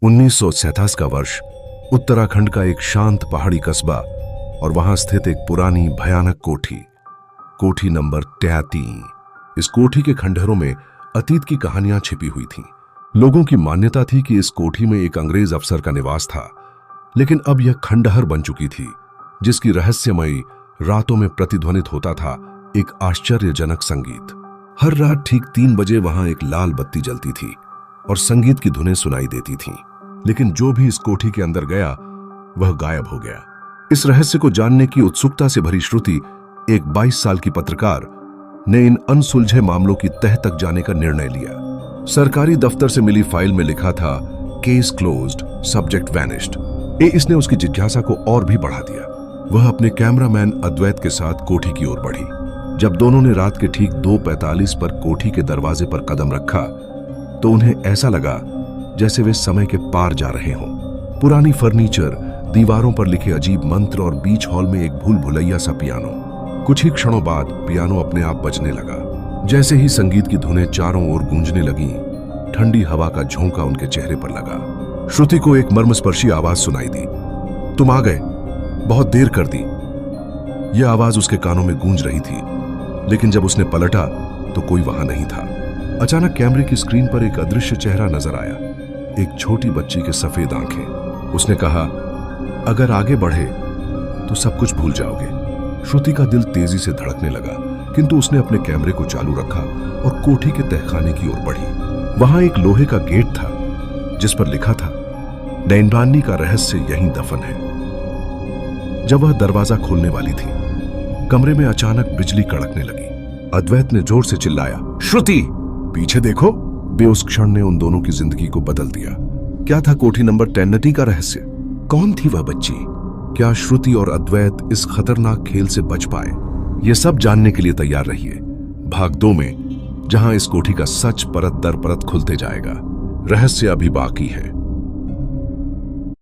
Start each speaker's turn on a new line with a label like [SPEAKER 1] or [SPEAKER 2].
[SPEAKER 1] 1987 का वर्ष, उत्तराखंड का एक शांत पहाड़ी कस्बा और वहां स्थित एक पुरानी भयानक कोठी, कोठी नंबर 33। इस कोठी के खंडहरों में अतीत की कहानियां छिपी हुई थीं। लोगों की मान्यता थी कि इस कोठी में एक अंग्रेज अफसर का निवास था, लेकिन अब यह खंडहर बन चुकी थी, जिसकी रहस्यमयी रातों में प्रतिध्वनित होता था एक आश्चर्यजनक संगीत। हर रात ठीक 3 बजे वहां एक लाल बत्ती जलती थी और संगीत की धुनें सुनाई देती थीं। लेकिन जो भी इस कोठी के अंदर गया वह गायब हो गया। इस रहस्य को जानने की उत्सुकता से भरी श्रुति, एक 22 साल की पत्रकार, ने इन अनसुलझे मामलों की तह तक जाने का निर्णय लिया। सरकारी दफ्तर से मिली फाइल में लिखा था केस क्लोज्ड, सब्जेक्ट वैनिश्ड। इसने उसकी जिज्ञासा को और भी बढ़ा दिया। वह अपने कैमरामैन अद्वैत के साथ कोठी की ओर बढ़ी। जब दोनों ने रात के ठीक 2:45 पर कोठी के दरवाजे पर कदम रखा तो उन्हें ऐसा लगा जैसे वे समय के पार जा रहे हों। पुरानी फर्नीचर, दीवारों पर लिखे अजीब मंत्र और बीच हॉल में एक भूल भुलैया सा पियानो। कुछ ही क्षणों बाद पियानो अपने आप बजने लगा। जैसे ही संगीत की धुनें चारों ओर गूंजने लगीं, ठंडी हवा का झोंका उनके चेहरे पर लगा। श्रुति को एक मर्मस्पर्शी आवाज सुनाई दी, तुम आ गए, बहुत देर कर दी। यह आवाज उसके कानों में गूंज रही थी, लेकिन जब उसने पलटा तो कोई वहां नहीं था। अचानक कैमरे की स्क्रीन पर एक अदृश्य चेहरा नजर आया, एक छोटी बच्ची के सफेद आंखें। उसने कहा, अगर आगे बढ़े तो सब कुछ भूल जाओगे। श्रुति का दिल तेजी से धड़कने लगा, किंतु उसने अपने कैमरे को चालू रखा और कोठी के तहखाने की ओर बढ़ी। वहां एक लोहे का गेट था जिस पर लिखा था, नैनबानी का रहस्य यहीं दफन है। जब वह दरवाजा खोलने वाली थी, कमरे में अचानक बिजली कड़कने लगी। अद्वैत ने जोर से चिल्लाया, श्रुति पीछे देखो। बे उस क्षण ने उन दोनों की जिंदगी को बदल दिया। क्या था कोठी नंबर 10 का रहस्य? कौन थी वह बच्ची? क्या श्रुति और अद्वैत इस खतरनाक खेल से बच पाए? ये सब जानने के लिए तैयार रहिए भाग 2 में, जहां इस कोठी का सच परत दर परत खुलते जाएगा। रहस्य अभी बाकी है।